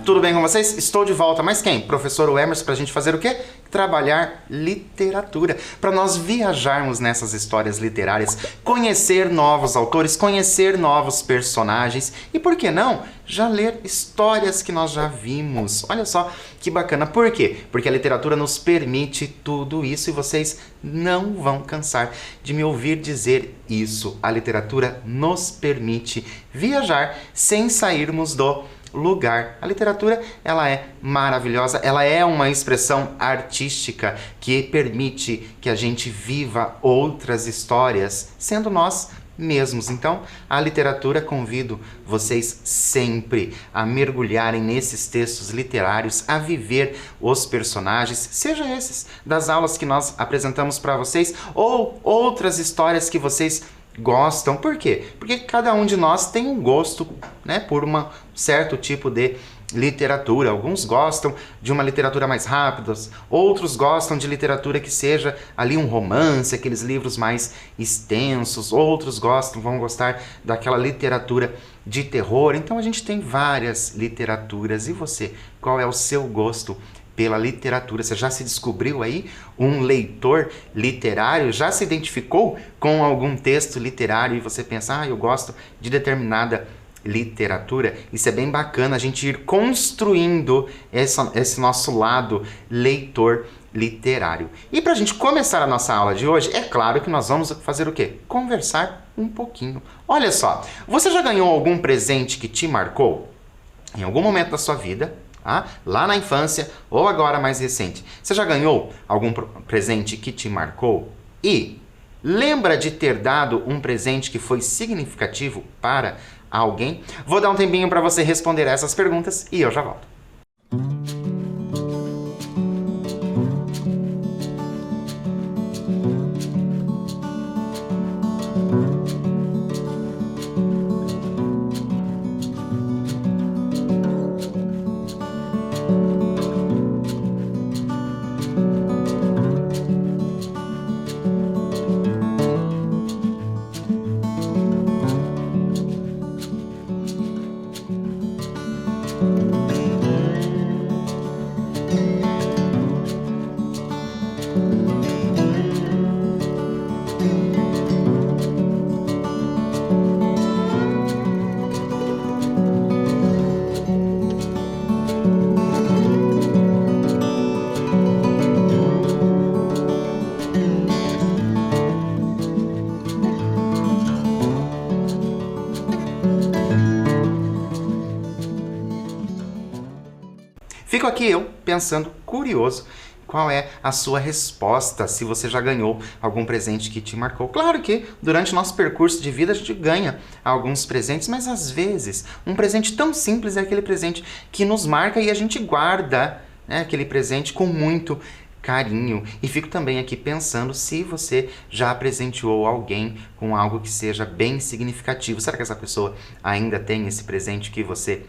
tudo bem com vocês? Estou de volta, mas quem? Professor Emerson, para a gente fazer o quê? Trabalhar literatura, para nós viajarmos nessas histórias literárias, conhecer novos autores, conhecer novos personagens e, por que não, já ler histórias que nós já vimos. Olha só que bacana. Por quê? Porque a literatura nos permite tudo isso e vocês não vão cansar de me ouvir dizer isso. A literatura nos permite viajar sem sairmos do lugar. A literatura, ela é maravilhosa, ela é uma expressão artística que permite que a gente viva outras histórias, sendo nós mesmos. Então, a literatura, convido vocês sempre a mergulharem nesses textos literários, a viver os personagens, seja esses das aulas que nós apresentamos para vocês ou outras histórias que vocês gostam. Por quê? Porque cada um de nós tem um gosto, né, por um certo tipo de literatura. Alguns gostam de uma literatura mais rápida, outros gostam de literatura que seja ali um romance, aqueles livros mais extensos, outros vão gostar daquela literatura de terror. Então a gente tem várias literaturas. E você, qual é o seu gosto pela literatura? Você já se descobriu aí um leitor literário? Já se identificou com algum texto literário e você pensa, eu gosto de determinada literatura? Isso é bem bacana, a gente ir construindo esse nosso lado leitor literário. E para a gente começar a nossa aula de hoje, é claro que nós vamos fazer o quê? Conversar um pouquinho. Olha só, você já ganhou algum presente que te marcou? Em algum momento da sua vida, lá na infância ou agora mais recente, você já ganhou algum presente que te marcou? E lembra de ter dado um presente que foi significativo para alguém? Vou dar um tempinho para você responder essas perguntas e eu já volto. Fico aqui eu pensando, curioso, qual é a sua resposta, se você já ganhou algum presente que te marcou. Claro que durante o nosso percurso de vida a gente ganha alguns presentes, mas às vezes um presente tão simples é aquele presente que nos marca e a gente guarda, né, aquele presente com muito carinho. E fico também aqui pensando se você já presenteou alguém com algo que seja bem significativo. Será que essa pessoa ainda tem esse presente que você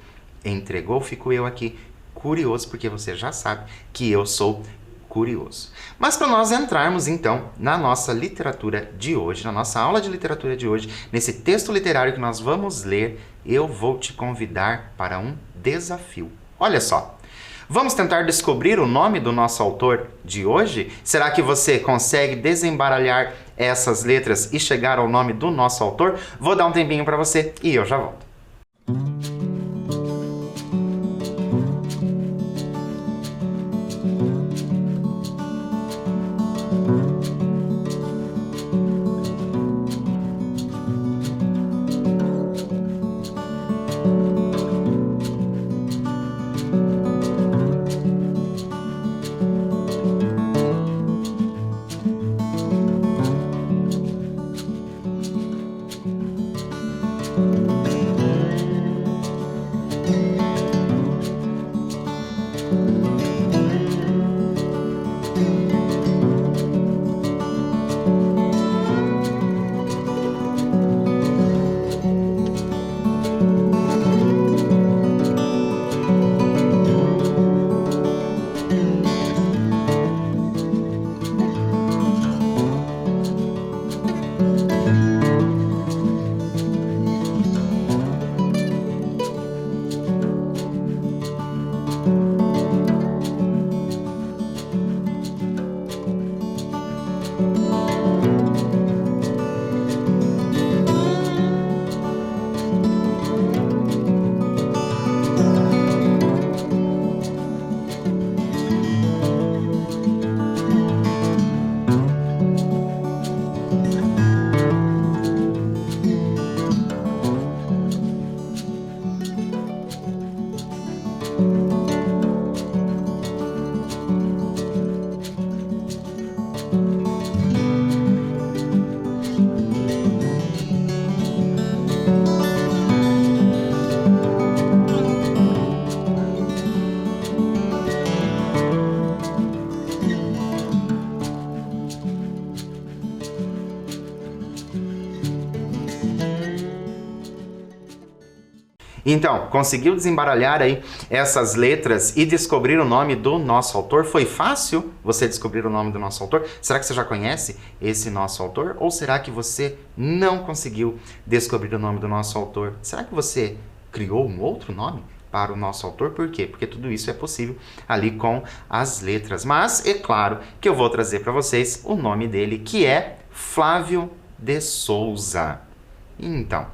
entregou? Fico eu aqui curioso, porque você já sabe que eu sou curioso. Mas para nós entrarmos então na nossa literatura de hoje, na nossa aula de literatura de hoje, nesse texto literário que nós vamos ler, eu vou te convidar para um desafio. Olha só, vamos tentar descobrir o nome do nosso autor de hoje? Será que você consegue desembaralhar essas letras e chegar ao nome do nosso autor? Vou dar um tempinho para você e eu já volto. Então, conseguiu desembaralhar aí essas letras e descobrir o nome do nosso autor? Foi fácil você descobrir o nome do nosso autor? Será que você já conhece esse nosso autor? Ou será que você não conseguiu descobrir o nome do nosso autor? Será que você criou um outro nome para o nosso autor? Por quê? Porque tudo isso é possível ali com as letras. Mas é claro que eu vou trazer para vocês o nome dele, que é Flávio de Souza. Então,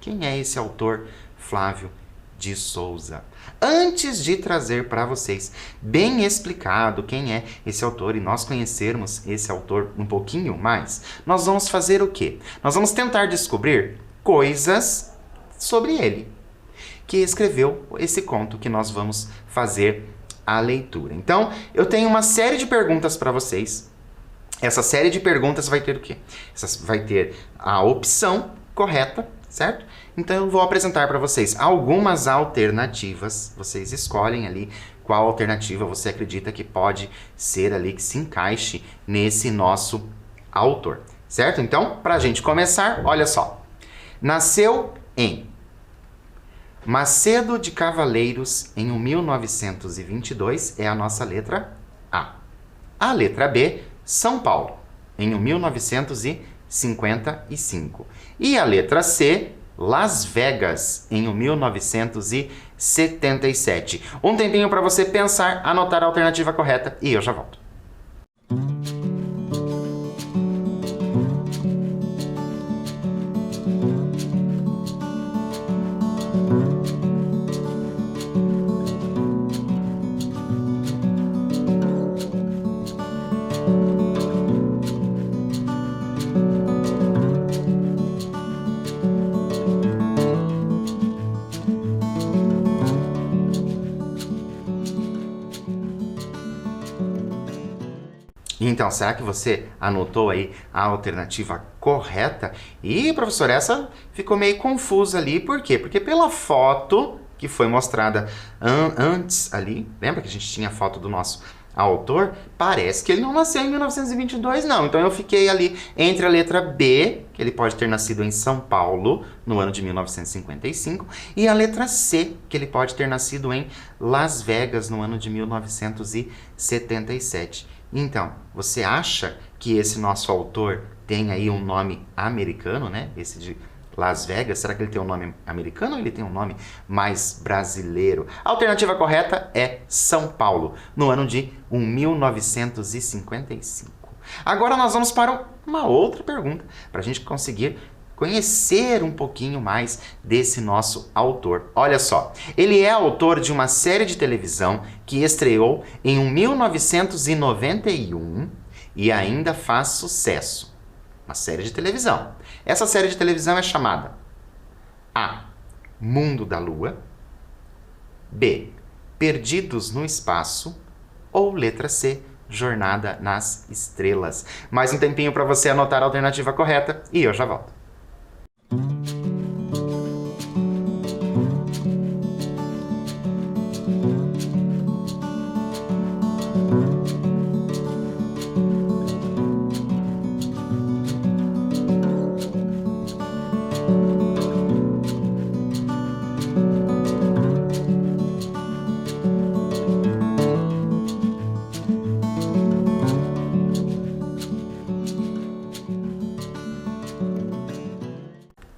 quem é esse autor Flávio de Souza? Antes de trazer para vocês bem explicado quem é esse autor e nós conhecermos esse autor um pouquinho mais, nós vamos fazer o quê? Nós vamos tentar descobrir coisas sobre ele, que escreveu esse conto que nós vamos fazer a leitura. Então, eu tenho uma série de perguntas para vocês. Essa série de perguntas vai ter o quê? Vai ter a opção correta, certo? Então eu vou apresentar para vocês algumas alternativas. Vocês escolhem ali qual alternativa você acredita que pode ser ali, que se encaixe nesse nosso autor, certo? Então, para a gente começar, olha só. Nasceu em Macedo de Cavaleiros em 1922, é a nossa letra A. A letra B, São Paulo, em 1955. E a letra C, Las Vegas, em 1977. Um tempinho para você pensar, anotar a alternativa correta e eu já volto. Então, será que você anotou aí a alternativa correta? E, professor, essa ficou meio confusa ali. Por quê? Porque pela foto que foi mostrada antes ali, lembra que a gente tinha a foto do nosso autor? Parece que ele não nasceu em 1922, não. Então, eu fiquei ali entre a letra B, que ele pode ter nascido em São Paulo, no ano de 1955, e a letra C, que ele pode ter nascido em Las Vegas, no ano de 1977. Então, você acha que esse nosso autor tem aí um nome americano, né? Esse de Las Vegas, será que ele tem um nome americano ou ele tem um nome mais brasileiro? A alternativa correta é São Paulo, no ano de 1955. Agora nós vamos para uma outra pergunta, para a gente conseguir conhecer um pouquinho mais desse nosso autor. Olha só, ele é autor de uma série de televisão que estreou em 1991 e ainda faz sucesso. Uma série de televisão. Essa série de televisão é chamada A. Mundo da Lua, B. Perdidos no Espaço ou letra C. Jornada nas Estrelas. Mais um tempinho para você anotar a alternativa correta e eu já volto.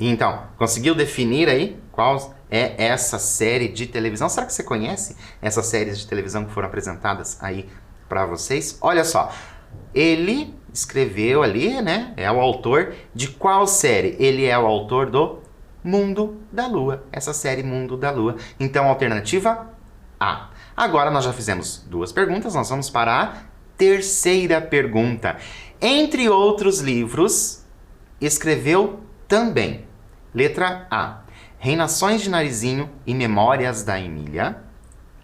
Então, conseguiu definir aí qual é essa série de televisão? Será que você conhece essas séries de televisão que foram apresentadas aí para vocês? Olha só, ele escreveu ali, né? É o autor de qual série? Ele é o autor do Mundo da Lua, essa série Mundo da Lua. Então, alternativa A. Agora nós já fizemos duas perguntas, nós vamos para a terceira pergunta. Entre outros livros, escreveu também. Letra A. Reinações de Narizinho e Memórias da Emília.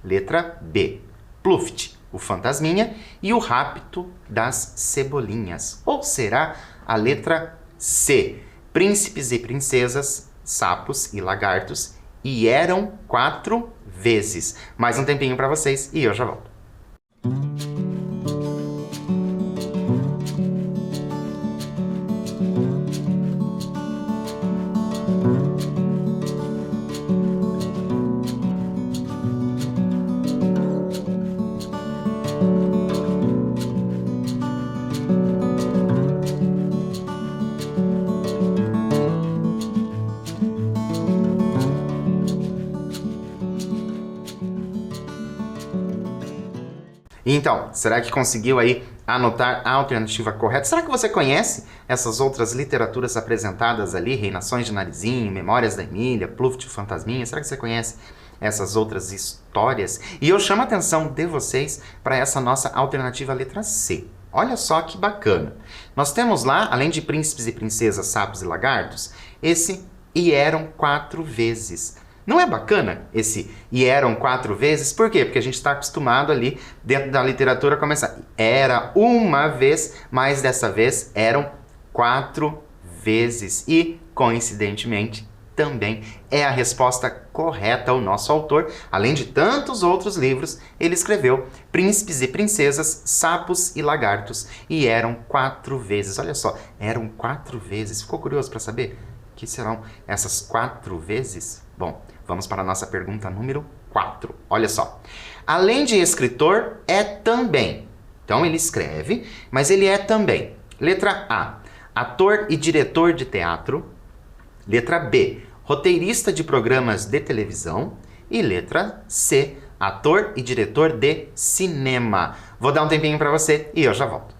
Letra B. Pluft, o Fantasminha e o Rapto das Cebolinhas. Ou será a letra C. Príncipes e Princesas, Sapos e Lagartos e Eram 4 Vezes. Mais um tempinho para vocês e eu já volto. Então, será que conseguiu aí anotar a alternativa correta? Será que você conhece essas outras literaturas apresentadas ali? Reinações de Narizinho, Memórias da Emília, Pluft Fantasminha. Será que você conhece essas outras histórias? E eu chamo a atenção de vocês para essa nossa alternativa letra C. Olha só que bacana. Nós temos lá, além de príncipes e princesas, sapos e lagartos, esse "e eram 4 vezes". Não é bacana esse "e eram 4 vezes"? Por quê? Porque a gente está acostumado ali, dentro da literatura, a começar "era uma vez", mas dessa vez eram 4 vezes. E, coincidentemente, também é a resposta correta. O nosso autor, além de tantos outros livros, ele escreveu Príncipes e Princesas, Sapos e Lagartos, e eram 4 vezes. Olha só, eram 4 vezes. Ficou curioso para saber o que serão essas 4 vezes? Bom, vamos para a nossa pergunta número 4. Olha só. Além de escritor, é também. Então ele escreve, mas ele é também. Letra A, ator e diretor de teatro. Letra B, roteirista de programas de televisão. E letra C, ator e diretor de cinema. Vou dar um tempinho para você e eu já volto.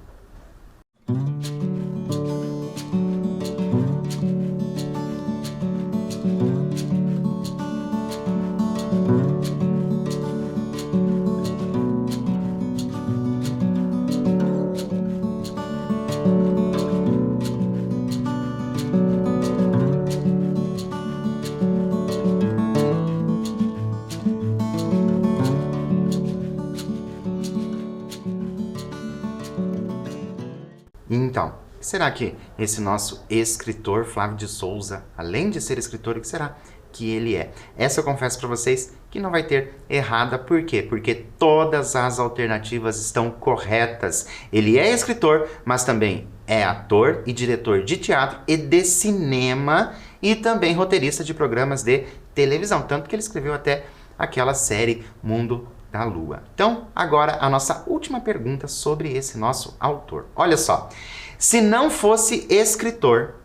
Então, será que esse nosso escritor, Flávio de Souza, além de ser escritor, o que será que ele é? Essa eu confesso para vocês que não vai ter errada. Por quê? Porque todas as alternativas estão corretas. Ele é escritor, mas também é ator e diretor de teatro e de cinema e também roteirista de programas de televisão. Tanto que ele escreveu até aquela série Mundo da Lua. Então, agora a nossa última pergunta sobre esse nosso autor. Olha só, se não fosse escritor,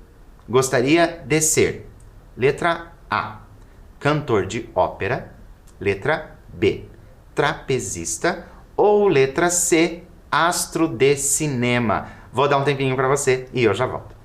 gostaria de ser: letra A, cantor de ópera. Letra B, trapezista. Ou letra C, astro de cinema. Vou dar um tempinho para você e eu já volto.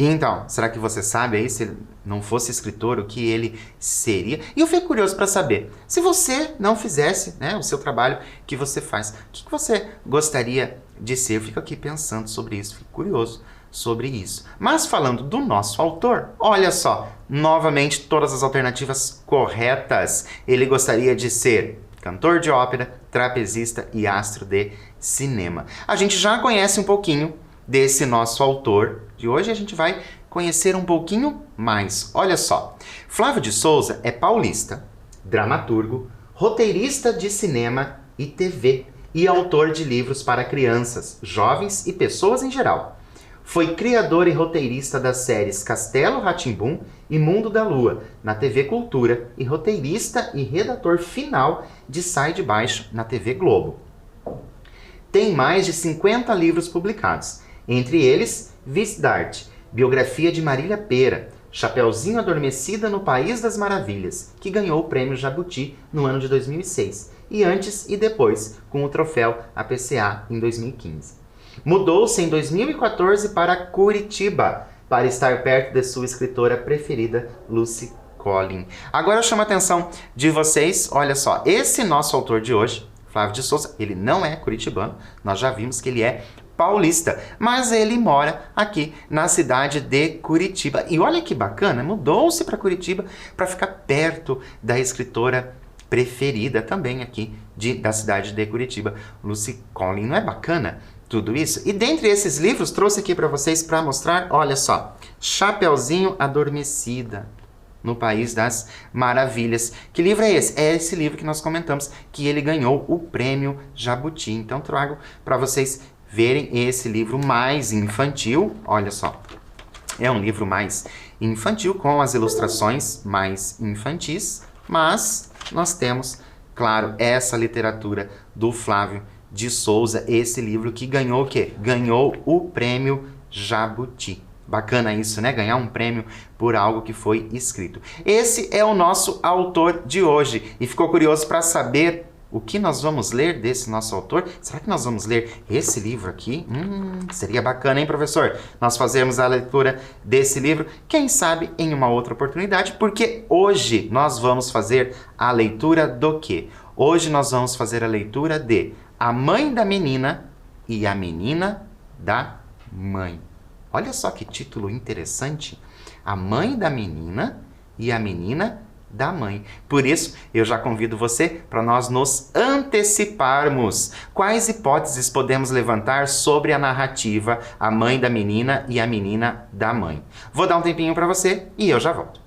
Então, será que você sabe aí, se ele não fosse escritor, o que ele seria? E eu fico curioso para saber, se você não fizesse, né, o seu trabalho que você faz, o que você gostaria de ser? Eu fico aqui pensando sobre isso, fico curioso sobre isso. Mas falando do nosso autor, olha só, novamente todas as alternativas corretas. Ele gostaria de ser cantor de ópera, trapezista e astro de cinema. A gente já conhece um pouquinho desse nosso autor de hoje, a gente vai conhecer um pouquinho mais. Olha só, Flávio de Souza é paulista, dramaturgo, roteirista de cinema e TV e autor de livros para crianças, jovens e pessoas em geral. Foi criador e roteirista das séries Castelo Rá-Tim-Bum e Mundo da Lua na TV Cultura e roteirista e redator final de Sai de Baixo na TV Globo. Tem mais de 50 livros publicados, entre eles Visdart, biografia de Marília Pêra, Chapeuzinho Adormecida no País das Maravilhas, que ganhou o prêmio Jabuti no ano de 2006, e Antes e Depois, com o troféu APCA em 2015. Mudou-se em 2014 para Curitiba, para estar perto de sua escritora preferida, Lucy Collin. Agora eu chamo a atenção de vocês, olha só, esse nosso autor de hoje, Flávio de Souza, ele não é curitibano, nós já vimos que ele é paulista, mas ele mora aqui na cidade de Curitiba. E olha que bacana, mudou-se para Curitiba para ficar perto da escritora preferida também aqui da cidade de Curitiba, Lucy Collin. Não é bacana tudo isso? E dentre esses livros, trouxe aqui para vocês para mostrar, olha só, Chapeuzinho Adormecida. no País das Maravilhas. Que livro é esse? É esse livro que nós comentamos, que ele ganhou o Prêmio Jabuti. Então trago para vocês verem esse livro mais infantil. Olha só, é um livro mais infantil, com as ilustrações mais infantis, mas nós temos, claro, essa literatura do Flávio de Souza, esse livro que ganhou o quê? Ganhou o Prêmio Jabuti. Bacana isso, né? Ganhar um prêmio por algo que foi escrito. Esse é o nosso autor de hoje. E ficou curioso para saber o que nós vamos ler desse nosso autor? Será que nós vamos ler esse livro aqui? Seria bacana, hein, professor? Nós fazermos a leitura desse livro, quem sabe em uma outra oportunidade, porque hoje nós vamos fazer a leitura do quê? Hoje nós vamos fazer a leitura de A Mãe da Menina e a Menina da Mãe. Olha só que título interessante. A Mãe da Menina e a Menina da Mãe. Por isso, eu já convido você para nós nos anteciparmos. Quais hipóteses podemos levantar sobre a narrativa A Mãe da Menina e a Menina da Mãe? Vou dar um tempinho para você e eu já volto.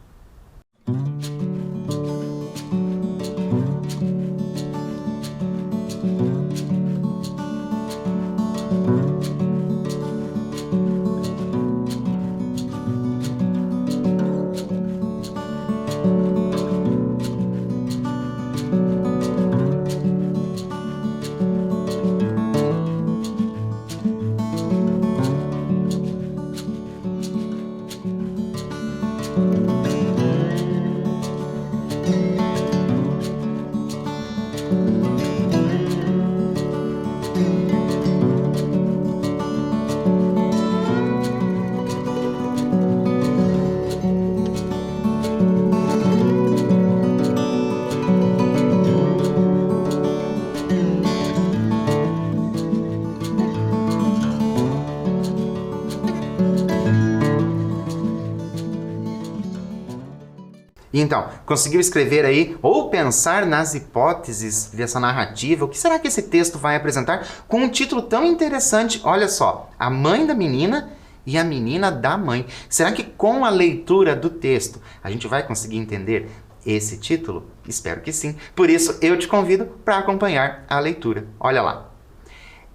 Então, conseguiu escrever aí ou pensar nas hipóteses dessa narrativa? O que será que esse texto vai apresentar com um título tão interessante? Olha só, A Mãe da Menina e a Menina da Mãe. Será que com a leitura do texto a gente vai conseguir entender esse título? Espero que sim. Por isso, eu te convido para acompanhar a leitura. Olha lá.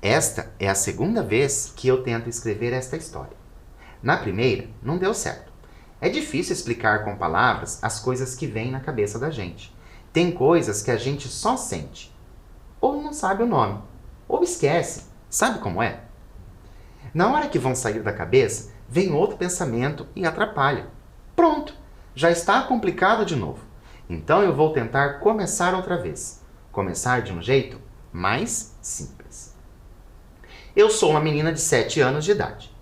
Esta é a segunda vez que eu tento escrever esta história. Na primeira, não deu certo. É difícil explicar com palavras as coisas que vêm na cabeça da gente. Tem coisas que a gente só sente. Ou não sabe o nome. Ou esquece. Sabe como é? Na hora que vão sair da cabeça, vem outro pensamento e atrapalha. Pronto! Já está complicado de novo. Então eu vou tentar começar outra vez. Começar de um jeito mais simples. Eu sou uma menina de 7 anos de idade.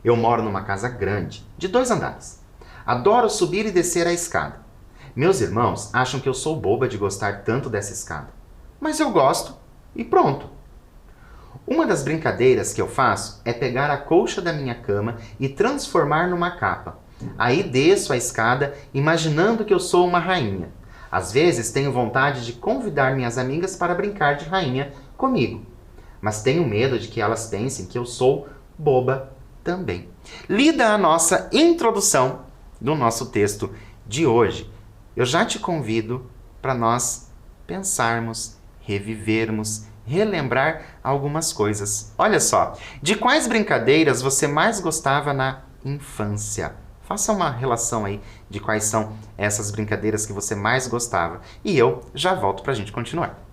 Eu moro numa casa grande, de 2 andares. Adoro subir e descer a escada. Meus irmãos acham que eu sou boba de gostar tanto dessa escada. Mas eu gosto e pronto. Uma das brincadeiras que eu faço é pegar a colcha da minha cama e transformar numa capa. Aí desço a escada imaginando que eu sou uma rainha. Às vezes tenho vontade de convidar minhas amigas para brincar de rainha comigo. Mas tenho medo de que elas pensem que eu sou boba também. Lida a nossa introdução do nosso texto de hoje, eu já te convido para nós pensarmos, revivermos, relembrar algumas coisas. Olha só, de quais brincadeiras você mais gostava na infância? Faça uma relação aí de quais são essas brincadeiras que você mais gostava. E eu já volto para a gente continuar.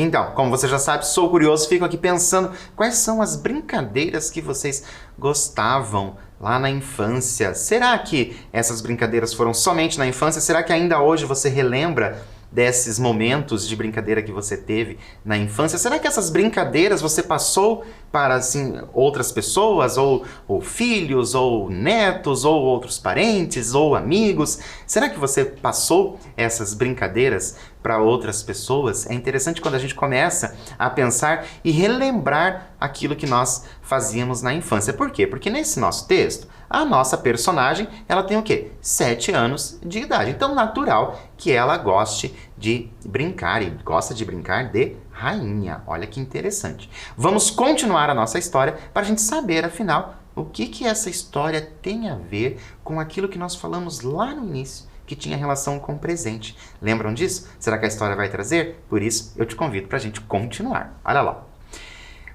Então, como você já sabe, sou curioso, fico aqui pensando quais são as brincadeiras que vocês gostavam lá na infância. Será que essas brincadeiras foram somente na infância? Será que ainda hoje você relembra desses momentos de brincadeira que você teve na infância? Será que essas brincadeiras você passou para assim, outras pessoas, ou filhos, ou netos, ou outros parentes, ou amigos? Será que você passou essas brincadeiras para outras pessoas? É interessante quando a gente começa a pensar e relembrar aquilo que nós fazíamos na infância. Por quê? Porque nesse nosso texto, a nossa personagem, ela tem o quê? 7 anos de idade. Então, natural que ela goste de brincar, e gosta de brincar de rainha. Olha que interessante. Vamos continuar a nossa história para a gente saber, afinal, o que essa história tem a ver com aquilo que nós falamos lá no início, que tinha relação com o presente. Lembram disso? Será que a história vai trazer? Por isso, eu te convido para a gente continuar. Olha lá.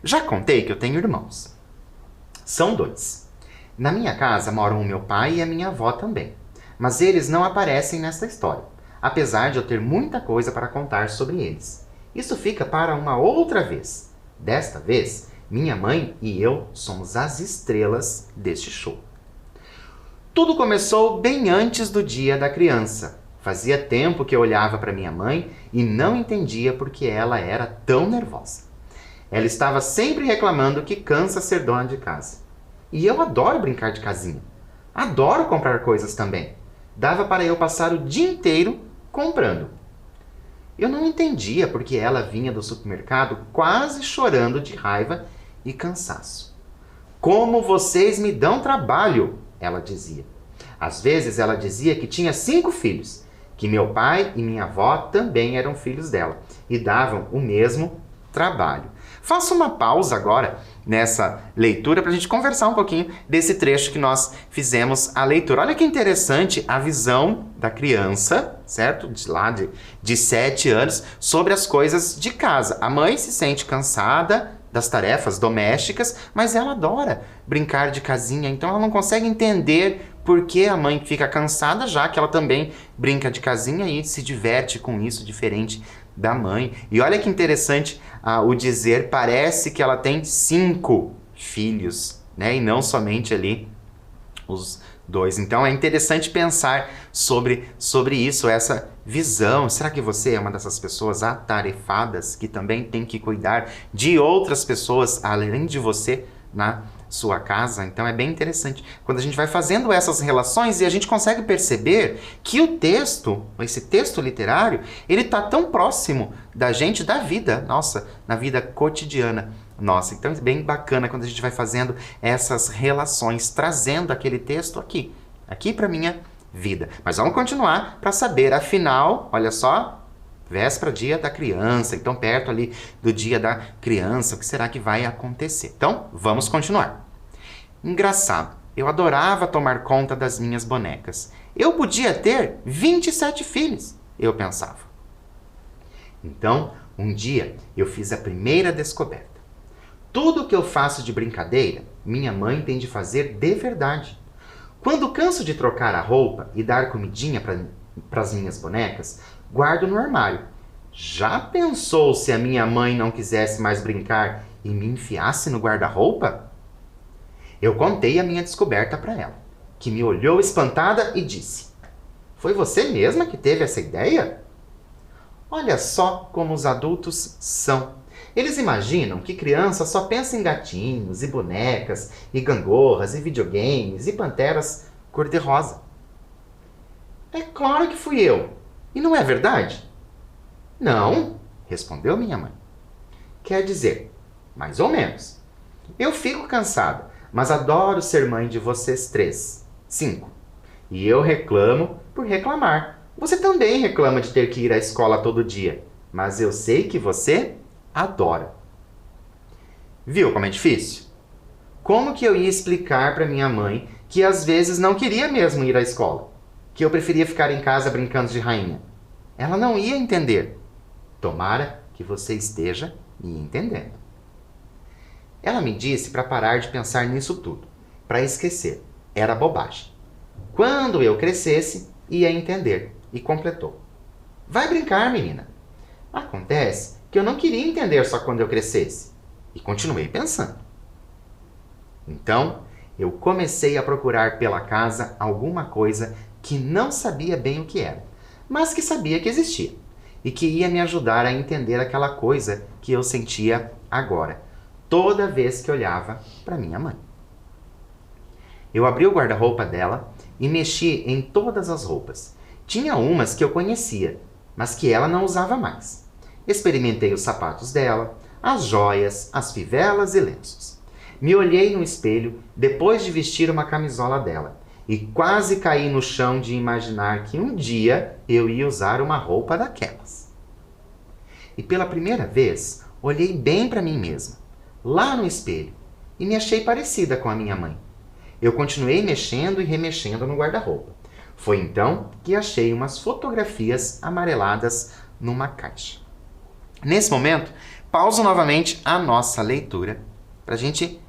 Já contei que eu tenho irmãos. São 2. Na minha casa moram o meu pai e a minha avó também. Mas eles não aparecem nesta história, apesar de eu ter muita coisa para contar sobre eles. Isso fica para uma outra vez. Desta vez, minha mãe e eu somos as estrelas deste show. Tudo começou bem antes do Dia da Criança. Fazia tempo que eu olhava para minha mãe e não entendia por que ela era tão nervosa. Ela estava sempre reclamando que cansa ser dona de casa. E eu adoro brincar de casinha. Adoro comprar coisas também. Dava para eu passar o dia inteiro comprando. Eu não entendia porque ela vinha do supermercado quase chorando de raiva e cansaço. Como vocês me dão trabalho, ela dizia. Às vezes ela dizia que tinha 5 filhos, que meu pai e minha avó também eram filhos dela e davam o mesmo trabalho. Faço uma pausa agora nessa leitura para a gente conversar um pouquinho desse trecho que nós fizemos a leitura. Olha que interessante a visão da criança, certo? De 7 anos, sobre as coisas de casa. A mãe se sente cansada das tarefas domésticas, mas ela adora brincar de casinha, então ela não consegue entender por que a mãe fica cansada, já que ela também brinca de casinha e se diverte com isso, diferente da mãe. E olha que interessante o dizer, parece que ela tem 5 filhos, né? E não somente ali os 2. Então é interessante pensar sobre isso, essa visão. Será que você é uma dessas pessoas atarefadas que também tem que cuidar de outras pessoas além de você na sua casa? Então é bem interessante quando a gente vai fazendo essas relações e a gente consegue perceber que o texto, esse texto literário, ele está tão próximo da gente, da vida nossa, na vida cotidiana nossa. Então é bem bacana quando a gente vai fazendo essas relações, trazendo aquele texto aqui para minha vida. Mas vamos continuar para saber, afinal, olha só, véspera, dia da criança, então perto ali do dia da criança, o que será que vai acontecer? Então, vamos continuar. Engraçado, eu adorava tomar conta das minhas bonecas. Eu podia ter 27 filhos, eu pensava. Então, um dia, eu fiz a primeira descoberta. Tudo que eu faço de brincadeira, minha mãe tem de fazer de verdade. Quando canso de trocar a roupa e dar comidinha para as minhas bonecas, guardo no armário. Já pensou se a minha mãe não quisesse mais brincar e me enfiasse no guarda-roupa? Eu contei a minha descoberta para ela, que me olhou espantada e disse: "Foi você mesma que teve essa ideia?" Olha só como os adultos são. Eles imaginam que criança só pensa em gatinhos e bonecas e gangorras e videogames e panteras cor-de-rosa. É claro que fui eu. E não é verdade? Não, respondeu minha mãe. Quer dizer, mais ou menos. Eu fico cansada, mas adoro ser mãe de vocês 3. 5. E eu reclamo por reclamar. Você também reclama de ter que ir à escola todo dia, mas eu sei que você adora. Viu como é difícil? Como que eu ia explicar para minha mãe que às vezes não queria mesmo ir à escola? Que eu preferia ficar em casa brincando de rainha? Ela não ia entender. Tomara que você esteja me entendendo. Ela me disse para parar de pensar nisso tudo, para esquecer. Era bobagem. Quando eu crescesse, ia entender. E completou: "Vai brincar, menina. Acontece que eu não queria entender só quando eu crescesse. E continuei pensando. Então, eu comecei a procurar pela casa alguma coisa que não sabia bem o que era, mas que sabia que existia e que ia me ajudar a entender aquela coisa que eu sentia agora, toda vez que olhava para minha mãe. Eu abri o guarda-roupa dela e mexi em todas as roupas. Tinha umas que eu conhecia, mas que ela não usava mais. Experimentei os sapatos dela, as joias, as fivelas e lenços. Me olhei no espelho depois de vestir uma camisola dela e quase caí no chão de imaginar que um dia eu ia usar uma roupa daquelas. E pela primeira vez, olhei bem para mim mesma, lá no espelho, e me achei parecida com a minha mãe. Eu continuei mexendo e remexendo no guarda-roupa. Foi então que achei umas fotografias amareladas numa caixa. Nesse momento, pauso novamente a nossa leitura para a gente,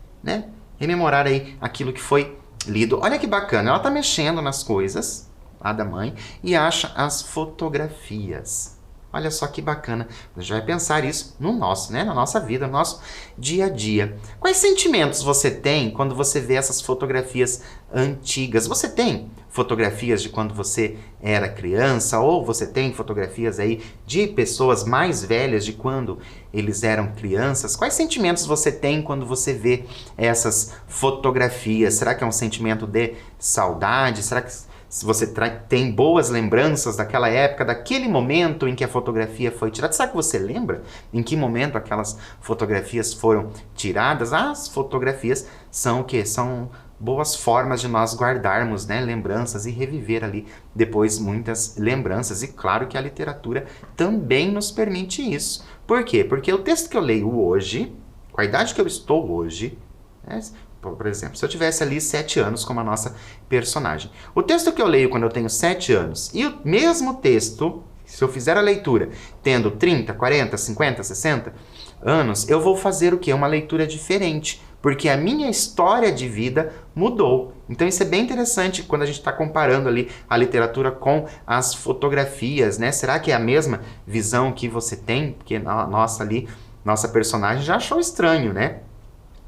rememorar aí aquilo que foi lido. Olha que bacana, ela está mexendo nas coisas lá da mãe e acha as fotografias. Olha só que bacana. A gente vai pensar isso no nosso, na nossa vida, no nosso dia a dia. Quais sentimentos você tem quando você vê essas fotografias antigas? Você tem fotografias de quando você era criança ou você tem fotografias aí de pessoas mais velhas de quando eles eram crianças? Quais sentimentos você tem quando você vê essas fotografias? Será que é um sentimento de saudade? Será que se você tem boas lembranças daquela época, daquele momento em que a fotografia foi tirada? Será que você lembra em que momento aquelas fotografias foram tiradas? As fotografias são o quê? São boas formas de nós guardarmos, lembranças e reviver ali depois muitas lembranças. E claro que a literatura também nos permite isso. Por quê? Porque o texto que eu leio hoje, com a idade que eu estou hoje, por exemplo, se eu tivesse ali 7 anos como a nossa personagem. O texto que eu leio quando eu tenho 7 anos e o mesmo texto, se eu fizer a leitura tendo 30, 40, 50, 60 anos, eu vou fazer o quê? Uma leitura diferente, porque a minha história de vida mudou. Então isso é bem interessante quando a gente está comparando ali a literatura com as fotografias, Será que é a mesma visão que você tem? Porque nossa personagem já achou estranho,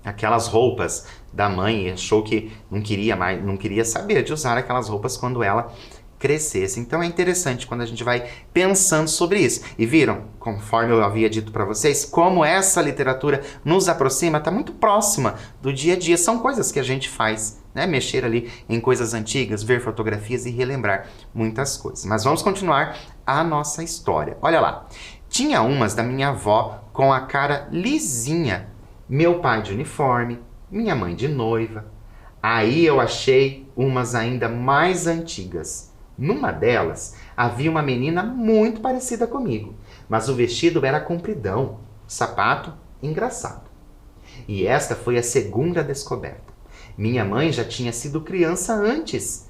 aquelas roupas da mãe, achou que não queria saber de usar aquelas roupas quando ela crescesse. Então é interessante quando a gente vai pensando sobre isso. E viram, conforme eu havia dito para vocês, como essa literatura nos aproxima, está muito próxima do dia a dia. São coisas que a gente faz, mexer ali em coisas antigas, ver fotografias e relembrar muitas coisas. Mas vamos continuar a nossa história. Olha lá, tinha umas da minha avó com a cara lisinha, meu pai de uniforme, minha mãe de noiva. Aí eu achei umas ainda mais antigas. Numa delas, havia uma menina muito parecida comigo, mas o vestido era compridão, o sapato engraçado. E esta foi a segunda descoberta. Minha mãe já tinha sido criança antes.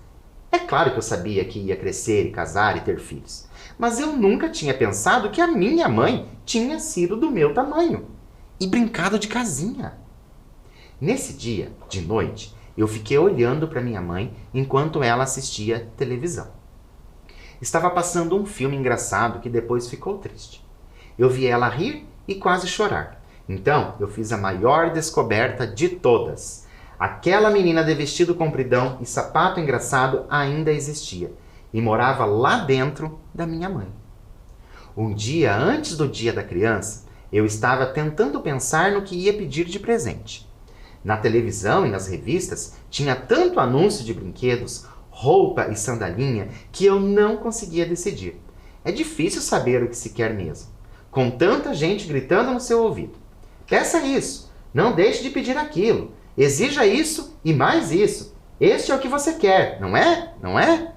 É claro que eu sabia que ia crescer e casar e ter filhos, mas eu nunca tinha pensado que a minha mãe tinha sido do meu tamanho e brincado de casinha. Nesse dia, de noite, eu fiquei olhando para minha mãe enquanto ela assistia televisão. Estava passando um filme engraçado que depois ficou triste. Eu vi ela rir e quase chorar. Então, eu fiz a maior descoberta de todas. Aquela menina de vestido compridão e sapato engraçado ainda existia e morava lá dentro da minha mãe. Um dia antes do Dia da Criança, eu estava tentando pensar no que ia pedir de presente. Na televisão e nas revistas tinha tanto anúncio de brinquedos, roupa e sandalinha que eu não conseguia decidir. É difícil saber o que se quer mesmo, com tanta gente gritando no seu ouvido. Peça isso, não deixe de pedir aquilo, exija isso e mais isso. Este é o que você quer, não é? Não é?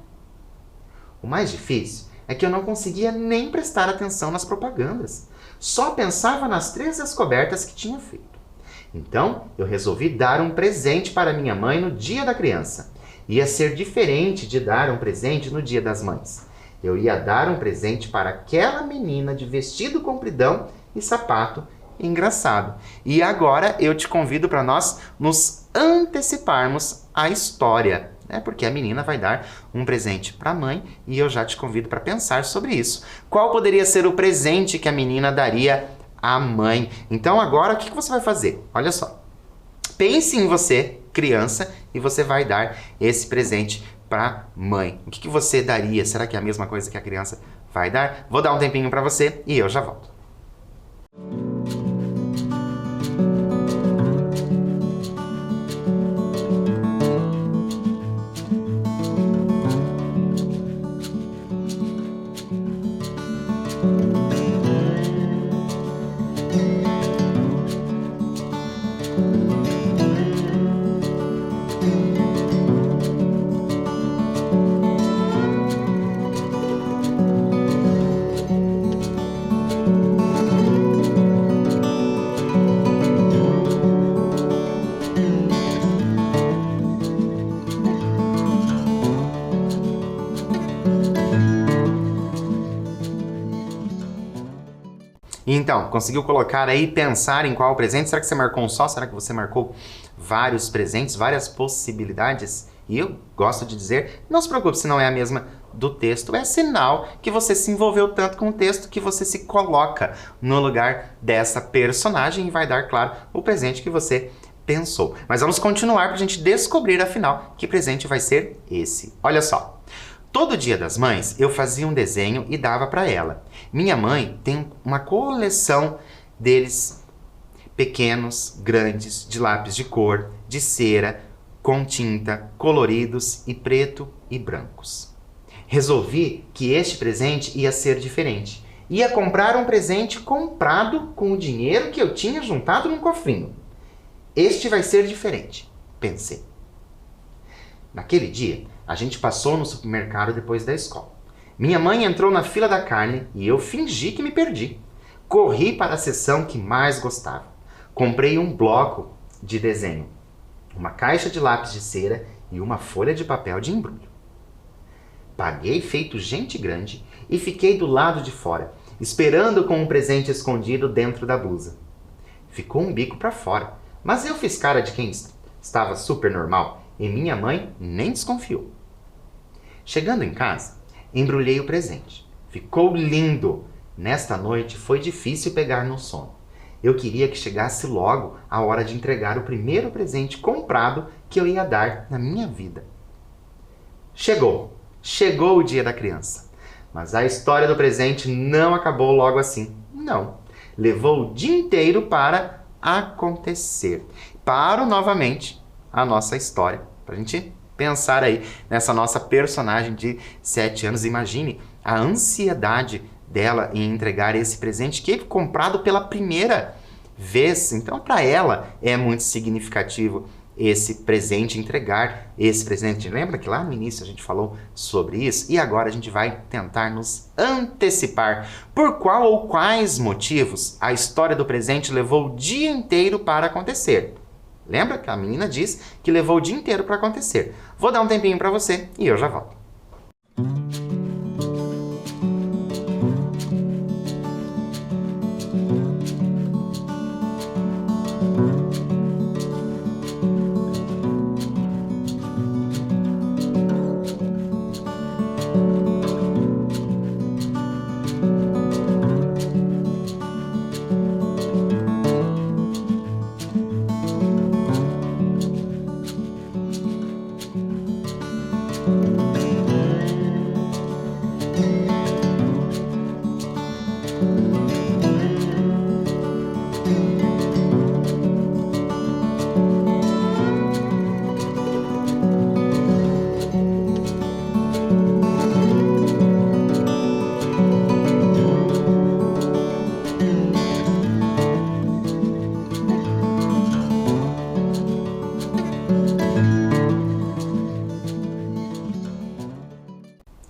O mais difícil é que eu não conseguia nem prestar atenção nas propagandas. Só pensava nas 3 descobertas que tinha feito. Então, eu resolvi dar um presente para minha mãe no Dia da Criança. Ia ser diferente de dar um presente no Dia das Mães. Eu ia dar um presente para aquela menina de vestido compridão e sapato engraçado. E agora eu te convido para nós nos anteciparmos à história, É porque a menina vai dar um presente para a mãe e eu já te convido para pensar sobre isso. Qual poderia ser o presente que a menina daria à mãe? Então agora o que você vai fazer? Olha só. Pense em você, criança, e você vai dar esse presente para mãe. O que você daria? Será que é a mesma coisa que a criança vai dar? Vou dar um tempinho para você e eu já volto. Então, conseguiu colocar aí, pensar em qual presente? Será que você marcou um só? Será que você marcou vários presentes, várias possibilidades? E eu gosto de dizer, não se preocupe se não é a mesma do texto. É sinal que você se envolveu tanto com o texto que você se coloca no lugar dessa personagem e vai dar, claro, o presente que você pensou. Mas vamos continuar para a gente descobrir, afinal, que presente vai ser esse. Olha só. Todo Dia das Mães eu fazia um desenho e dava para ela. Minha mãe tem uma coleção deles pequenos, grandes, de lápis de cor, de cera, com tinta, coloridos e preto e brancos. Resolvi que este presente ia ser diferente. Ia comprar um presente comprado com o dinheiro que eu tinha juntado num cofrinho. Este vai ser diferente, pensei. Naquele dia, a gente passou no supermercado depois da escola. Minha mãe entrou na fila da carne e eu fingi que me perdi. Corri para a seção que mais gostava. Comprei um bloco de desenho, uma caixa de lápis de cera e uma folha de papel de embrulho. Paguei feito gente grande e fiquei do lado de fora, esperando com um presente escondido dentro da blusa. Ficou um bico para fora, mas eu fiz cara de quem estava super normal e minha mãe nem desconfiou. Chegando em casa, embrulhei o presente. Ficou lindo! Nesta noite foi difícil pegar no sono. Eu queria que chegasse logo a hora de entregar o primeiro presente comprado que eu ia dar na minha vida. Chegou! Chegou o dia da criança. Mas a história do presente não acabou logo assim. Não. Levou o dia inteiro para acontecer. Paro novamente a nossa história, para a gente pensar aí nessa nossa personagem de 7 anos. Imagine a ansiedade dela em entregar esse presente que é comprado pela primeira vez. Então, para ela é muito significativo esse presente, entregar esse presente. Lembra que lá no início a gente falou sobre isso? E agora a gente vai tentar nos antecipar. Por qual ou quais motivos a história do presente levou o dia inteiro para acontecer? Lembra que a menina diz que levou o dia inteiro para acontecer. Vou dar um tempinho para você e eu já volto.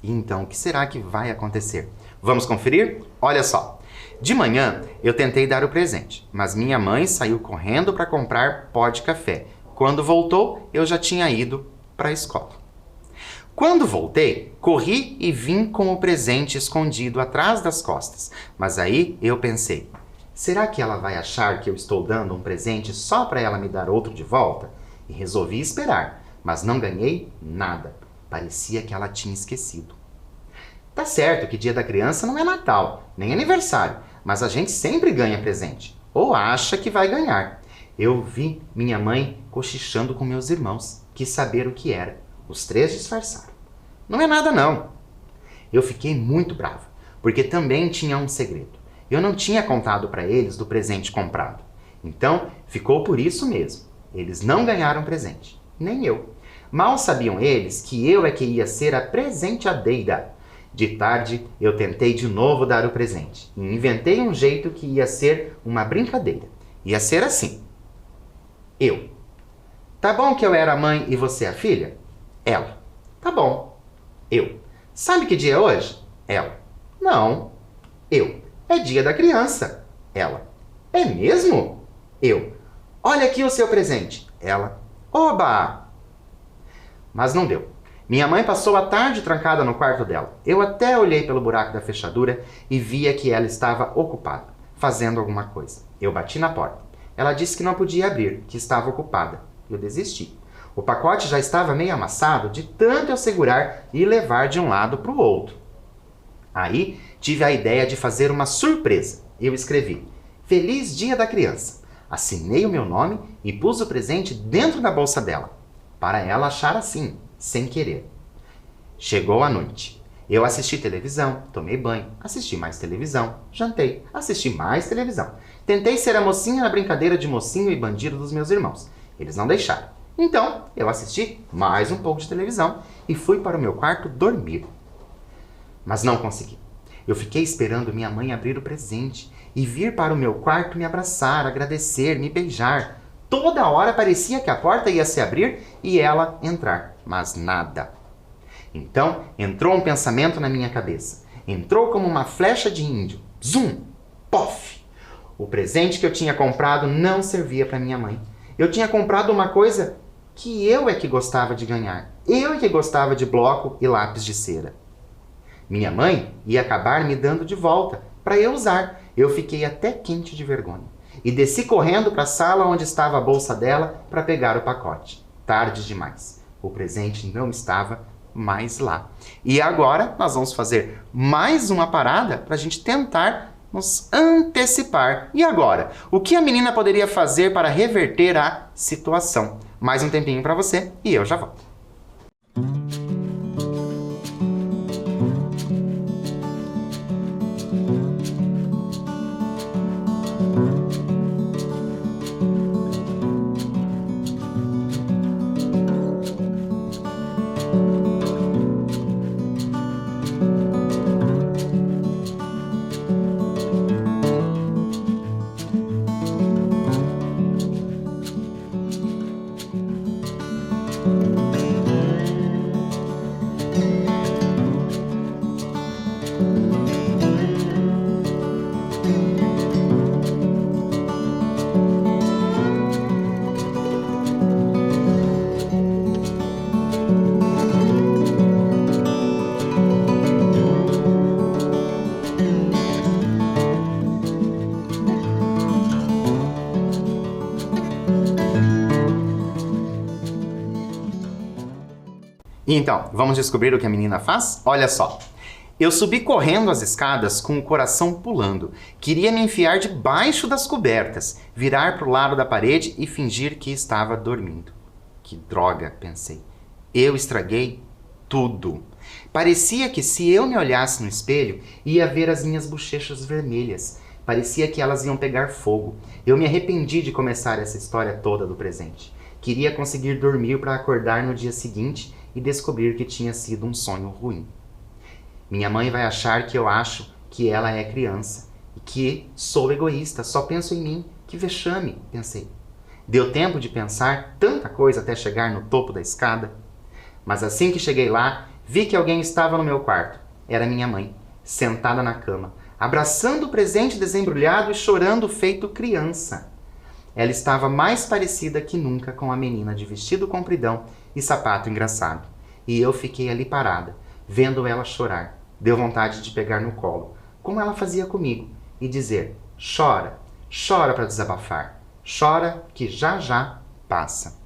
Então, o que será que vai acontecer? Vamos conferir? Olha só. De manhã, eu tentei dar o presente, mas minha mãe saiu correndo para comprar pó de café. Quando voltou, eu já tinha ido para a escola. Quando voltei, corri e vim com o presente escondido atrás das costas. Mas aí eu pensei, será que ela vai achar que eu estou dando um presente só para ela me dar outro de volta? E resolvi esperar. mas não ganhei nada. Parecia que ela tinha esquecido. Tá certo que Dia da Criança não é Natal, nem aniversário, mas a gente sempre ganha presente, ou acha que vai ganhar. Eu vi minha mãe cochichando com meus irmãos, quis saber o que era. Os 3 disfarçaram. Não é nada não. Eu fiquei muito brava, porque também tinha um segredo. Eu não tinha contado para eles do presente comprado. Então, ficou por isso mesmo. Eles não ganharam presente, nem eu. Mal sabiam eles que eu é que ia ser a presenteadeira. De tarde, eu tentei de novo dar o presente e inventei um jeito que ia ser uma brincadeira. Ia ser assim. Eu. Tá bom que eu era a mãe e você a filha? Ela. Tá bom. Eu. Sabe que dia é hoje? Ela. Não. Eu. É Dia da Criança. Ela. É mesmo? Eu. Olha aqui o seu presente. Ela. Oba! Mas não deu. Minha mãe passou a tarde trancada no quarto dela. Eu até olhei pelo buraco da fechadura e via que ela estava ocupada, fazendo alguma coisa. Eu bati na porta. Ela disse que não podia abrir, que estava ocupada. Eu desisti. O pacote já estava meio amassado de tanto eu segurar e levar de um lado para o outro. Aí tive a ideia de fazer uma surpresa. Eu escrevi: Feliz Dia da Criança. Assinei o meu nome e pus o presente dentro da bolsa dela, para ela achar assim, sem querer. Chegou a noite. Eu assisti televisão, tomei banho, assisti mais televisão, jantei, assisti mais televisão. Tentei ser a mocinha na brincadeira de mocinho e bandido dos meus irmãos. Eles não deixaram. Então, eu assisti mais um pouco de televisão e fui para o meu quarto dormir. Mas não consegui. Eu fiquei esperando minha mãe abrir o presente e vir para o meu quarto me abraçar, agradecer, me beijar. Toda hora parecia que a porta ia se abrir e ela entrar, mas nada. Então entrou um pensamento na minha cabeça. Entrou como uma flecha de índio. Zum! Pof! O presente que eu tinha comprado não servia para minha mãe. Eu tinha comprado uma coisa que eu é que gostava de ganhar. Eu é que gostava de bloco e lápis de cera. Minha mãe ia acabar me dando de volta para eu usar. Eu fiquei até quente de vergonha e desci correndo para a sala onde estava a bolsa dela para pegar o pacote. Tarde demais. O presente não estava mais lá. E agora nós vamos fazer mais uma parada para a gente tentar nos antecipar. E agora? O que a menina poderia fazer para reverter a situação? Mais um tempinho para você e eu já volto. Então, vamos descobrir o que a menina faz? Olha só. Eu subi correndo as escadas com o coração pulando. Queria me enfiar debaixo das cobertas, virar para o lado da parede e fingir que estava dormindo. Que droga, pensei. Eu estraguei tudo. Parecia que se eu me olhasse no espelho, ia ver as minhas bochechas vermelhas. Parecia que elas iam pegar fogo. Eu me arrependi de começar essa história toda do presente. Queria conseguir dormir para acordar no dia seguinte e descobrir que tinha sido um sonho ruim. Minha mãe vai achar que eu acho que ela é criança e que sou egoísta, só penso em mim. Que vexame, pensei. Deu tempo de pensar tanta coisa até chegar no topo da escada. Mas assim que cheguei lá, vi que alguém estava no meu quarto. Era minha mãe, sentada na cama, abraçando o presente desembrulhado e chorando feito criança. Ela estava mais parecida que nunca com a menina de vestido compridão e sapato engraçado. E eu fiquei ali parada, vendo ela chorar. Deu vontade de pegar no colo, como ela fazia comigo, e dizer: chora, chora para desabafar, chora que já já passa.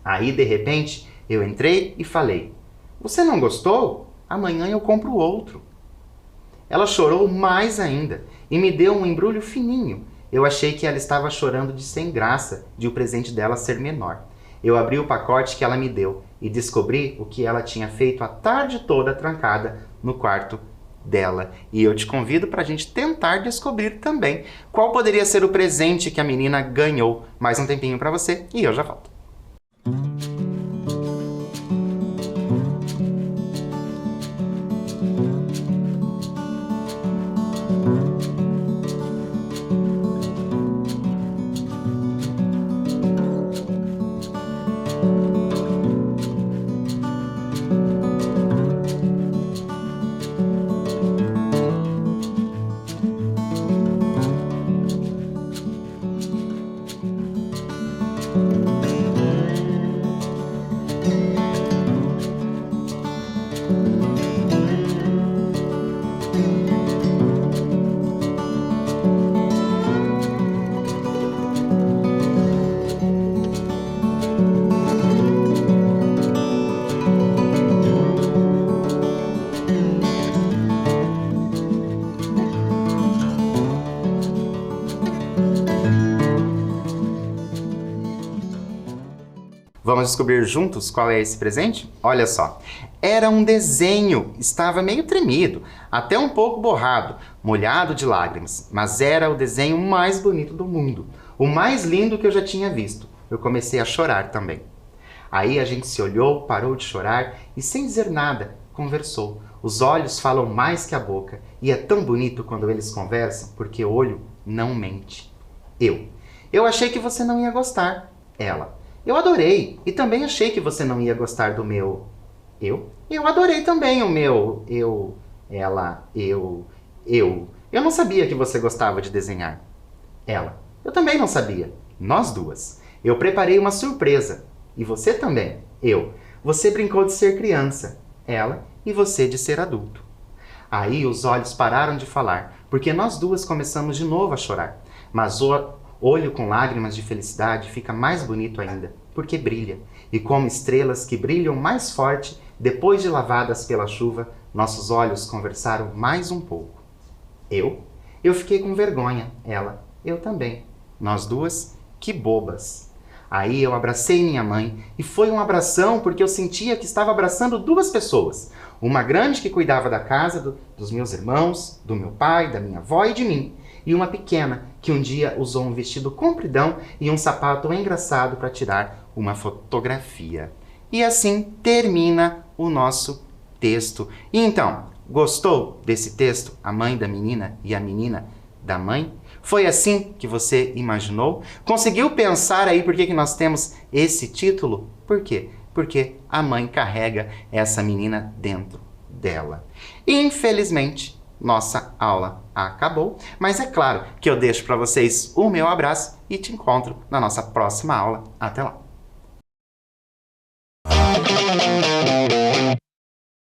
Aí, de repente, Eu entrei e falei: "Você não gostou? Amanhã eu compro outro." Ela chorou mais ainda e me deu um embrulho fininho. Eu achei que ela estava chorando de sem graça de o presente dela ser menor. Eu abri o pacote que ela me deu e descobri o que ela tinha feito a tarde toda trancada no quarto dela. E eu te convido para a gente tentar descobrir também qual poderia ser o presente que a menina ganhou. Mais um tempinho para você e eu já volto. Vamos descobrir juntos qual é esse presente? Olha só, era um desenho, estava meio tremido, até um pouco borrado, molhado de lágrimas, mas era o desenho mais bonito do mundo, o mais lindo que eu já tinha visto. Eu comecei a chorar também. Aí a gente se olhou, parou de chorar e, sem dizer nada, conversou. Os olhos falam mais que a boca e é tão bonito quando eles conversam, porque o olho não mente. Eu achei que você não ia gostar. Ela: eu adorei e também achei que você não ia gostar do meu... Eu adorei também o meu... Ela... Eu não sabia que você gostava de desenhar. Ela: eu também não sabia. Nós duas. Eu preparei uma surpresa. E você também. Você brincou de ser criança. Ela: e você de ser adulto. Aí os olhos pararam de falar, porque nós duas começamos de novo a chorar. Mas o olho com lágrimas de felicidade fica mais bonito ainda, porque brilha. E como estrelas que brilham mais forte, depois de lavadas pela chuva, nossos olhos conversaram mais um pouco. Eu fiquei com vergonha. Ela: eu também. Nós duas, que bobas. Aí eu abracei minha mãe, e foi um abração porque eu sentia que estava abraçando duas pessoas. Uma grande que cuidava da casa, dos meus irmãos, do meu pai, da minha avó e de mim. E uma pequena que um dia usou um vestido compridão e um sapato engraçado para tirar uma fotografia. E assim termina o nosso texto. E então, gostou desse texto, a mãe da menina e a menina da mãe? Foi assim que você imaginou? Conseguiu pensar aí por que nós temos esse título? Por quê? Porque a mãe carrega essa menina dentro dela. Infelizmente, nossa aula acabou, mas é claro que eu deixo para vocês o meu abraço e te encontro na nossa próxima aula. Até lá!